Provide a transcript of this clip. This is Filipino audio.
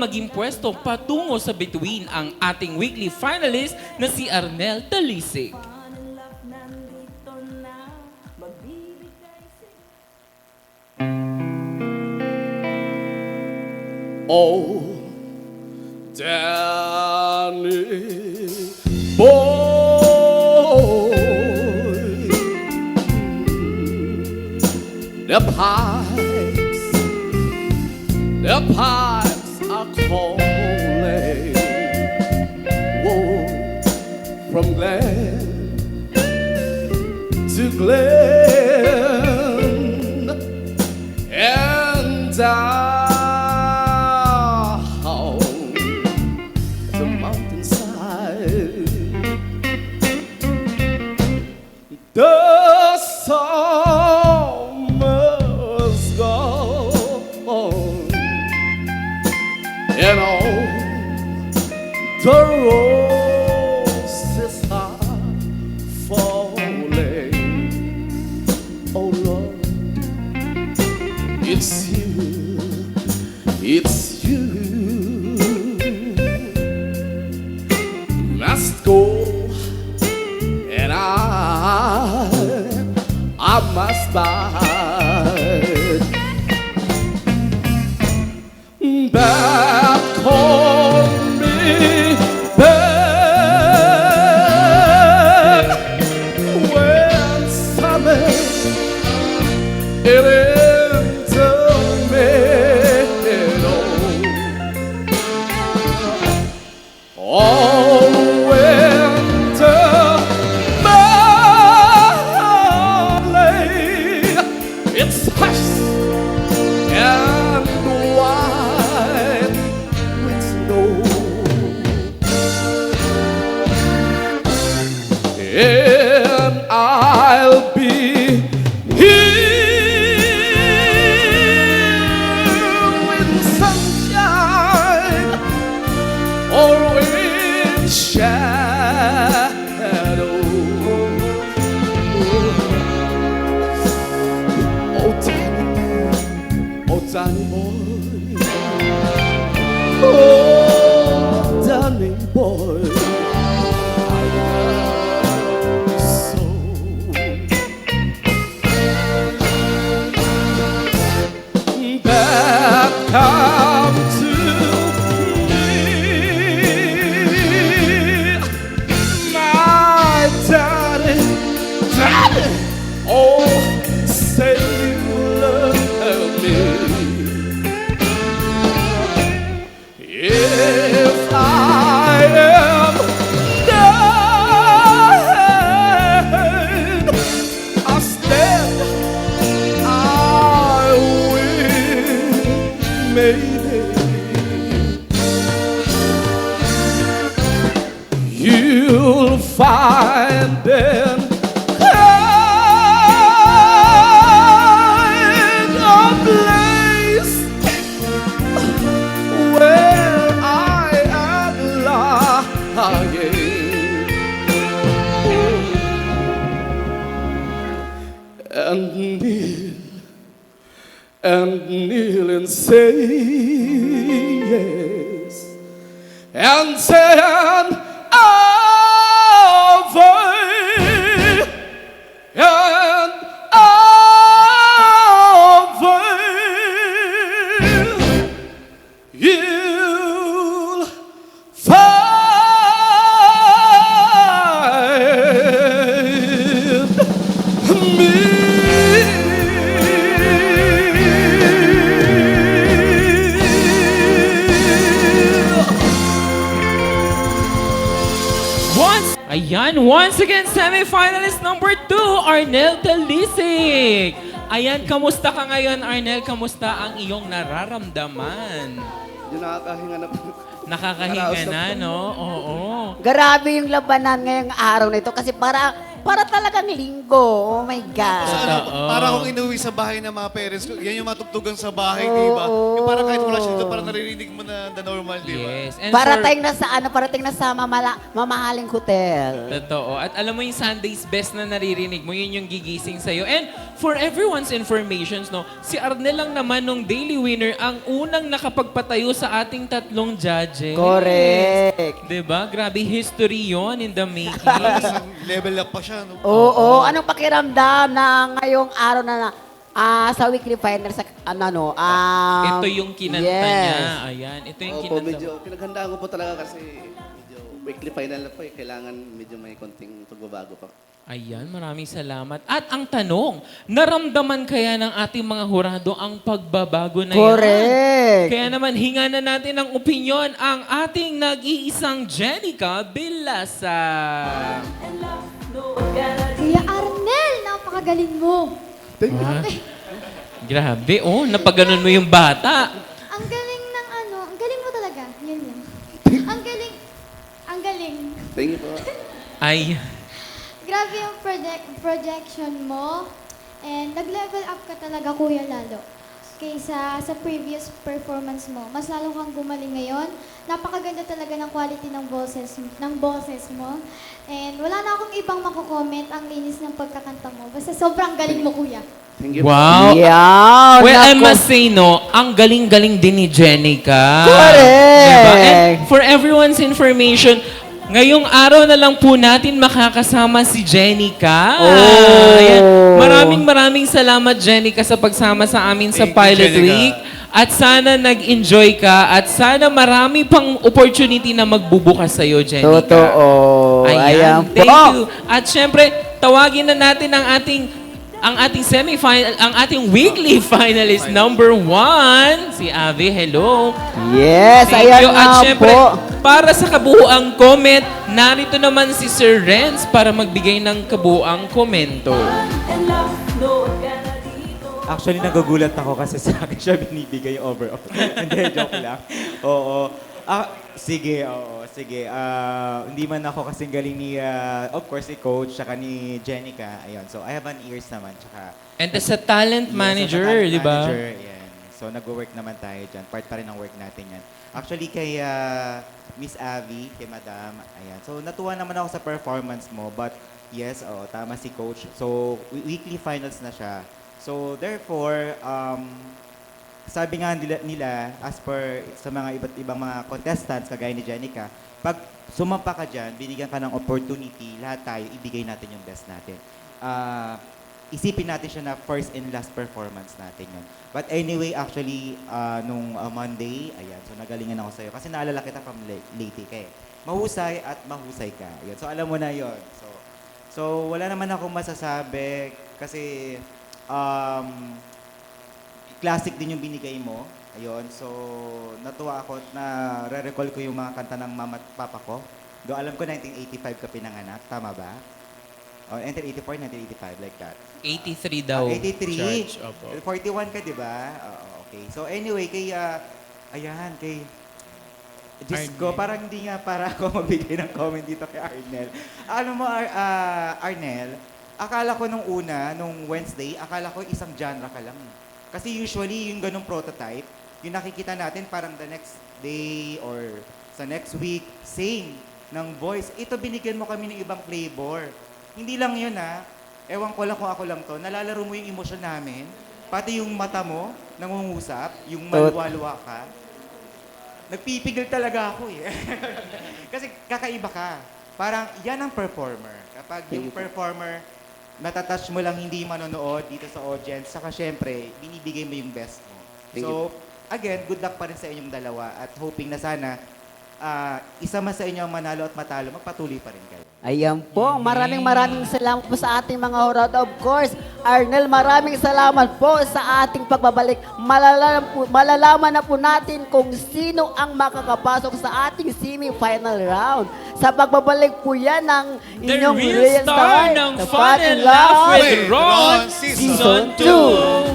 maging pwesto patungo sa bituin ang ating weekly finalist na si Arnel Talisig. Oh, Danny boy, the pipes are calling. Whoa, from Glen to Glen, and down the mountainside. The summer's gone, and all the roses are falling. Oh Lord, it's you must go, and I must bide back home, me back when summer it into middle. All winter barley, it's hush and white with snow. And I'll be here in sunshine or in shadow. Oh, Danny boy. Oh, Danny boy. I love you so. That come to me, my daddy, daddy. Oh, say you love me. If I am dead, I'll stand, I will, maybe you'll find them kind of place where I am lying, and kneel and say yes, and say an Ave, an Ave. You'll find me. Ayan, once again, semi-finalist number 2, Arnel Talisig. Ayan, kamusta ka ngayon, Arnel? Kamusta ang iyong nararamdaman? Yung nakakahinga na po. Nakakahinga na, no? Oo. Grabe yung labanan ngayong araw na ito kasi para para talagang linggo. Oh my God. Totoo. Para kung inuwi sa bahay ng mga parents ko, yan yung matugtugan sa bahay, di ba? Yung parang kahit wala siya dito, parang naririnig mo na the normal, di ba? Yes. And Parating na sa parating na sa mamahaling hotel. Totoo. At alam mo yung Sunday's best na naririnig mo, yun yung gigising sa'yo. And for everyone's information, no, si Arnel lang naman nung Daily Winner ang unang nakapagpatayo sa ating tatlong judges. Correct. Diba? Grabe history yon in the making. Isang level up pa siya, no? Oo, anong pakiramdam na ngayong araw na sa weekly final sa Ito yung kinanta niya. Ayan. Ito yung Opo, kinanta. medyo pinaghandaan ko po talaga kasi medyo weekly final na po eh. Kailangan medyo may konting pagbabago pa. Ayan, maraming salamat. At ang tanong, naramdaman kaya ng ating mga hurado ang pagbabago na yan? Correct. Kaya naman, hinga na natin ng opinyon ang ating nag-iisang Jenica Bilasa. Kuya Arnel, napakagaling mo. Grabe, oh, napaganon mo yung bata. Ang galing ng ang galing mo talaga. Yun lang. Ang galing. Ang galing. Thank you po. Ay, Grabe yung projection mo. And nag-level up ka talaga, kuya, lalo. Kaysa sa previous performance mo. Mas lalo kang gumaling ngayon. Napakaganda talaga ng quality ng boses mo. And wala na akong ibang mako-comment. Ang linis ng pagkakanta mo. Basta sobrang galing mo, kuya. Thank you. wow. Yan. Well, I nako. must say, no, ang galing-galing din ni Jenica. Correct. Diba? And for everyone's information, ngayong araw na lang po natin makakasama si Jenica. Oh. Ayan. Maraming salamat, Jenica, sa pagsama sa amin sa Thank you, Pilot Jenica. Week. At sana nag-enjoy ka at sana marami pang opportunity na magbubukas sa'yo, Jenica. Totoo. Ayan po. Thank you. At syempre, tawagin na natin ang ating semi-final, ang ating weekly finalist number 1, si Ave. Hello. Yes, Thank ayan you. At nga syempre, po. para sa kabuuang comment, narito naman si Sir Renz para magbigay ng kabuuang komento. Actually, nagugulat ako kasi sa akin siya binibigay yung overall. Hindi, joke lang. Oo. Sige, oo, sige. Hindi man ako kasing galing ni, of course, si Coach, tsaka ni Jenica. Ayun. So, I have an ears naman, tsaka... And as a talent manager, Yes, as a talent di ba? Manager, yan. So, nag-work naman tayo dyan. Part pa rin ng work natin yan. Actually, kay Miss Abby, kay Madam, ayan. So, natuwa naman ako sa performance mo. But, yes, tama si Coach. So, weekly finals na siya. So, therefore, sabi nga nila, as per sa mga iba't ibang mga contestants, kagaya ni Jenica, pag sumampa ka dyan, binigyan ka ng opportunity, lahat tayo, ibigay natin yung best natin. Isipin natin siya na first and last performance natin yun. But anyway, actually, nung Monday, ayan, so nagalingan ako sa'yo. Kasi naalala kita from Leyte ka eh. Mahusay at mahusay ka. Ayan, so alam mo na yon. So wala naman akong masasabi kasi classic din yung binigay mo. Ayun, so natuwa ako na re-recall ko yung mga kanta ng mama at papa ko. Do alam ko 1985 ka pinanganak, tama ba? O 1984, 1985, like that. 83 daw. 83? Church, opo. 41 ka, di ba? Oo, okay. So anyway, ayan, kay Diyos ko, Arnel. parang hindi nga para ako magbigay ng comment dito kay Arnel. Ano mo, Arnel, akala ko nung Wednesday, akala ko isang genre ka lang. Kasi usually, yung ganong prototype, yung nakikita natin parang the next day or sa next week, same ng voice. Ito, binigyan mo kami ng ibang flavor. Hindi lang yun ewan ko lang kung ako lang to, nalalaro mo yung emosyon namin, pati yung mata mo, nangungusap, yung maluwa-luwa ka. Nagpipigil talaga ako eh. Kasi kakaiba ka. Parang yan ang performer. Kapag yung performer, natatouch mo lang hindi manonood dito sa audience, saka syempre, binibigay mo yung best mo. Thank So, again, good luck pa rin sa inyong dalawa at hoping na sana isa man sa inyo ang manalo at matalo, magpatuloy pa rin kayo. Ayan po. Maraming salamat po sa ating mga hurado. Of course, Arnel, maraming salamat po sa ating pagbabalik. Malalaman na po natin kung sino ang makakapasok sa ating semi-final round. Sa pagbabalik po yan ng The inyong real star ng The Fun and Laugh with Ron Season Season 2.